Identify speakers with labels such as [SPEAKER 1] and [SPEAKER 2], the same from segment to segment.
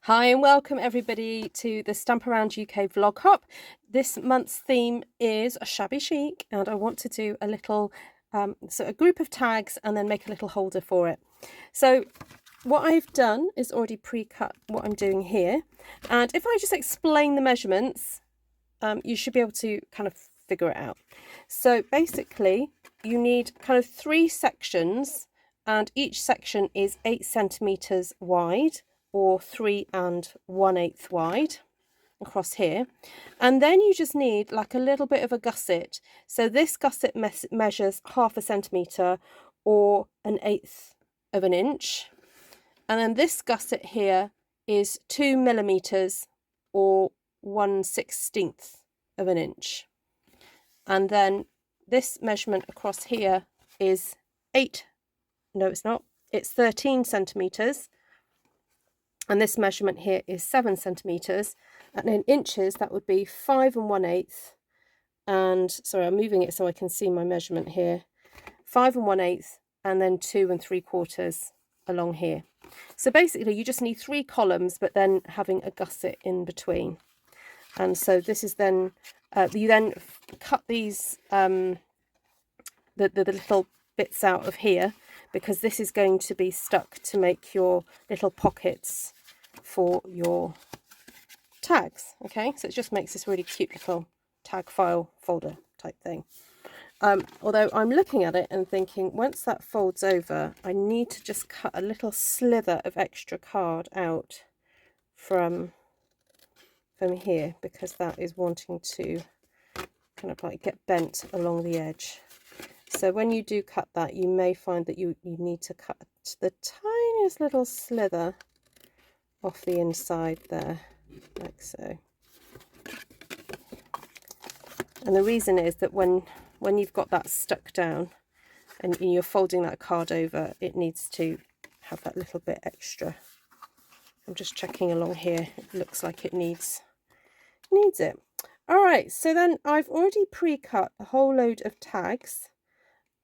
[SPEAKER 1] Hi and welcome everybody to the Stamp Around UK vlog hop. This month's theme is a shabby chic and I want to do a little, a group of tags and then make a little holder for it. So what I've done is already pre-cut what I'm doing here, and if I just explain the measurements, you should be able to kind of figure it out. So basically you need kind of 3 sections and each section is 8 centimeters wide, or 3 1/8 wide across here, and then you just need like a little bit of a gusset. So this gusset measures 1/2 centimeter or 1/8 of an inch, and then this gusset here is 2 millimeters or 1/16 of an inch, and then this measurement across here is 13 centimeters. And this measurement here is 7 centimeters, and in inches that would be 5 1/8, and sorry, I'm moving it so I can see my measurement here, 5 1/8, and then 2 3/4 along here. So basically you just need 3 columns, but then having a gusset in between. And so this is then you then cut these the little bits out of here, because this is going to be stuck to make your little pockets for your tags. Okay, so it just makes this really cute little tag file folder type thing. Although I'm looking at it and thinking, once that folds over, I need to just cut a little slither of extra card out from here, because that is wanting to kind of like get bent along the edge. So when you do cut that, you may find that you need to cut the tiniest little slither off the inside there, like so. And the reason is that when you've got that stuck down and you're folding that card over, it needs to have that little bit extra. I'm just checking along here. It looks like it needs it. All right, so then I've already pre-cut a whole load of tags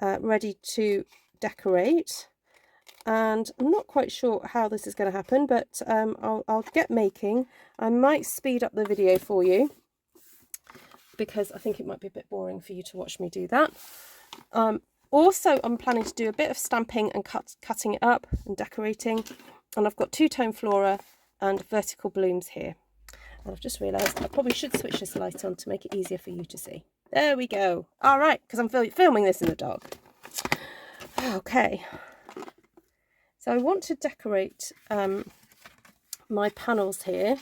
[SPEAKER 1] ready to decorate, and I'm not quite sure how this is going to happen, but I'll get making. I might speed up the video for you because I think it might be a bit boring for you to watch me do that. Also, I'm planning to do a bit of stamping and cutting it up and decorating, and I've got 2 Tone Flora and vertical blooms here. And I've just realised I probably should switch this light on to make it easier for you to see. There we go. All right, because I'm filming this in the dark. Okay. So I want to decorate my panels here.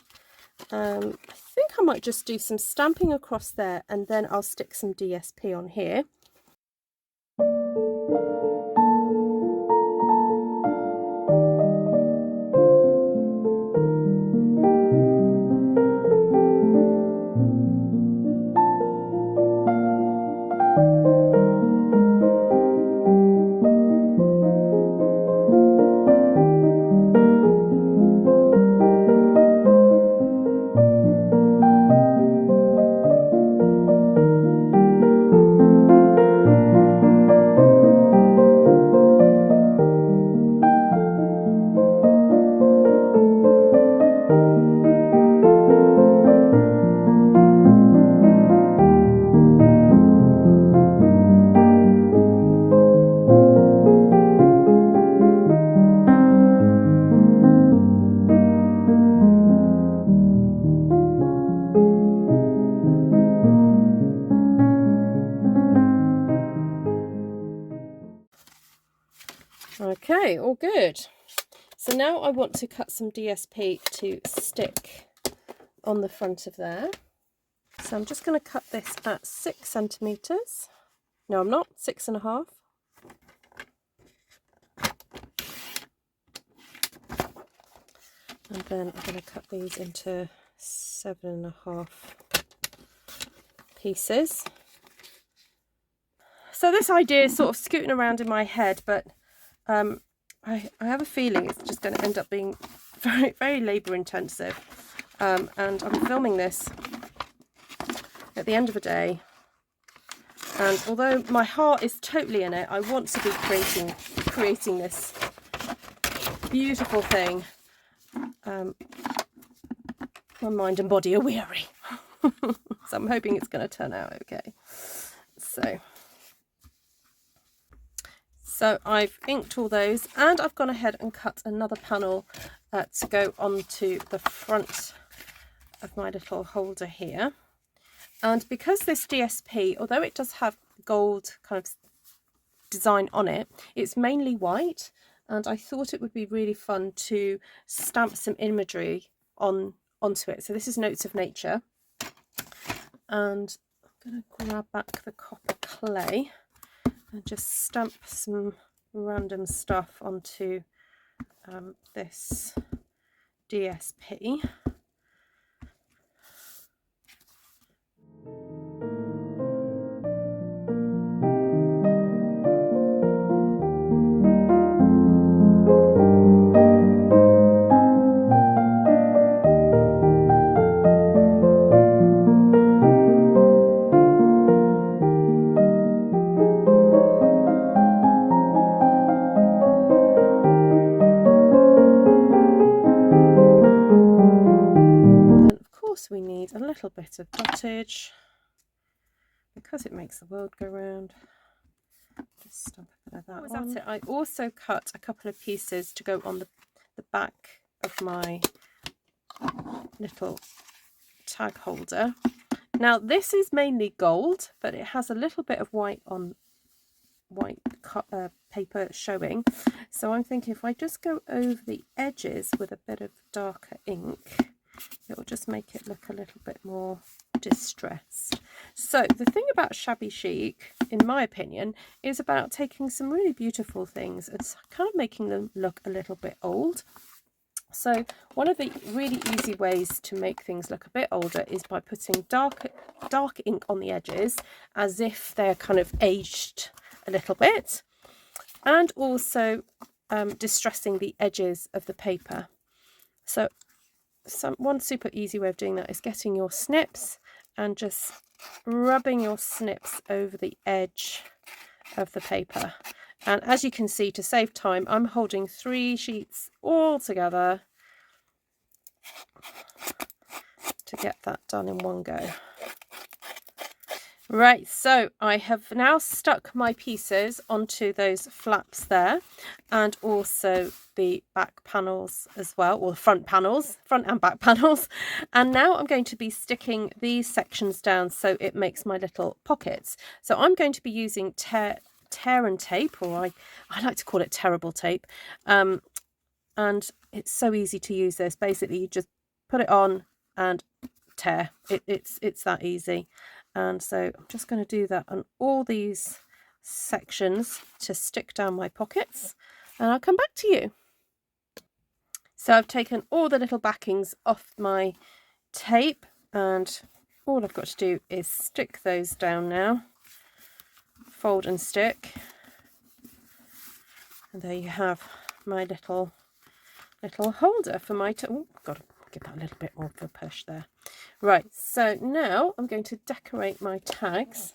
[SPEAKER 1] I think I might just do some stamping across there, and then I'll stick some DSP on here. Okay, all good. So now I want to cut some DSP to stick on the front of there. So I'm just going to cut this at 6 centimeters. No, I'm not, 6.5. And then I'm going to cut these into 7.5 pieces. So this idea is sort of scooting around in my head, but I have a feeling it's just going to end up being very, very labour intensive, and I'm filming this at the end of the day, and although my heart is totally in it, I want to be creating this beautiful thing my mind and body are weary. So I'm hoping it's going to turn out okay. So I've inked all those, and I've gone ahead and cut another panel to go onto the front of my little holder here. And because this DSP, although it does have gold kind of design on it, it's mainly white, and I thought it would be really fun to stamp some imagery onto it. So this is Notes of Nature, and I'm going to grab back the copper clay and just stamp some random stuff onto this DSP. We need a little bit of dottage because it makes the world go round. Just stamp a bit of that on. That's it. I also cut a couple of pieces to go on the back of my little tag holder. Now this is mainly gold, but it has a little bit of white on white paper showing. So I'm thinking if I just go over the edges with a bit of darker ink, it will just make it look a little bit more distressed. So the thing about shabby chic, in my opinion, is about taking some really beautiful things and kind of making them look a little bit old. So one of the really easy ways to make things look a bit older is by putting dark ink on the edges as if they're kind of aged a little bit, and also distressing the edges of the paper. So one super easy way of doing that is getting your snips and just rubbing your snips over the edge of the paper. And as you can see, to save time, I'm holding 3 sheets all together to get that done in one go. Right, so I have now stuck my pieces onto those flaps there, and also the back panels as well, or front and back panels. And now I'm going to be sticking these sections down so it makes my little pockets. So I'm going to be using tear and tape, or I like to call it terrible tape. And it's so easy to use this. Basically, you just put it on and tear. It's that easy. And so I'm just going to do that on all these sections to stick down my pockets, and I'll come back to you. So I've taken all the little backings off my tape, and all I've got to do is stick those down now. Fold and stick. And there you have my little holder for my oh, got to give that a little bit more of a push there. Right, so now I'm going to decorate my tags.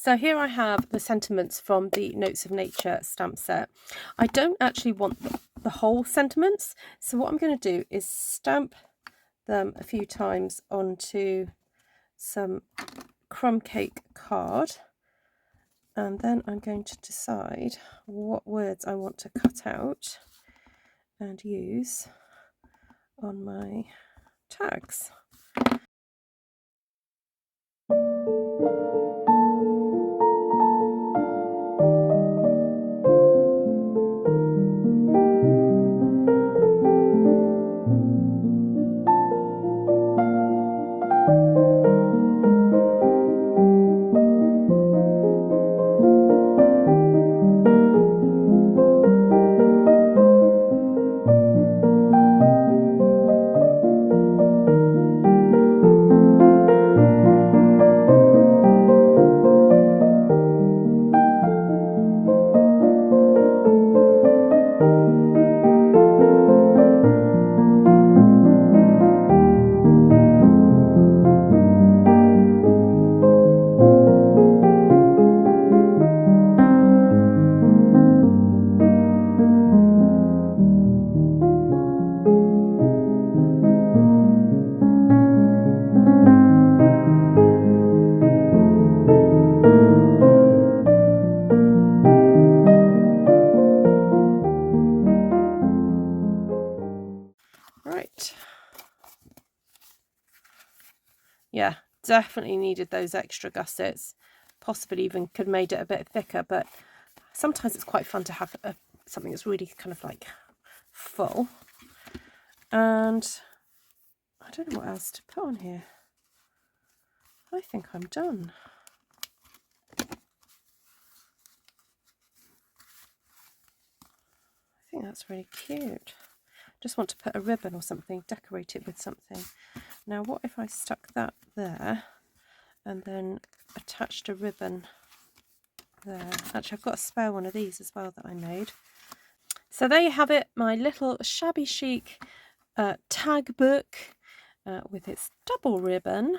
[SPEAKER 1] So here I have the sentiments from the Notes of Nature stamp set. I don't actually want the whole sentiments, so what I'm going to do is stamp them a few times onto some Crumb Cake card, and then I'm going to decide what words I want to cut out and use on my tags. Right. Yeah, definitely needed those extra gussets. Possibly even could have made it a bit thicker, but sometimes it's quite fun to have something that's really kind of like full. And I don't know what else to put on here. I think I'm done. I think that's really cute. Just want to put a ribbon or something, decorate it with something. Now what if I stuck that there and then attached a ribbon there? Actually, I've got a spare one of these as well that I made. So there you have it, my little shabby chic tag book with its double ribbon.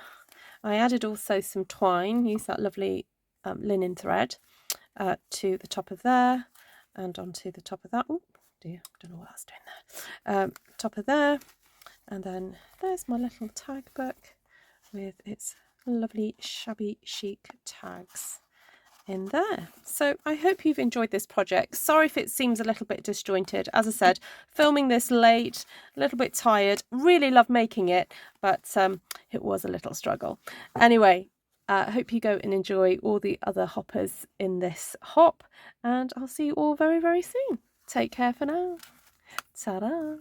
[SPEAKER 1] I added also some twine, used that lovely linen thread to the top of there and onto the top of that. Oh dear, don't know what I was doing there. Top of there, and then there's my little tag book with its lovely shabby chic tags in there. So I hope you've enjoyed this project. Sorry if it seems a little bit disjointed. As I said, filming this late, a little bit tired. Really love making it, but it was a little struggle. Anyway, hope you go and enjoy all the other hoppers in this hop, and I'll see you all very, very soon. Take care for now. Ta-da!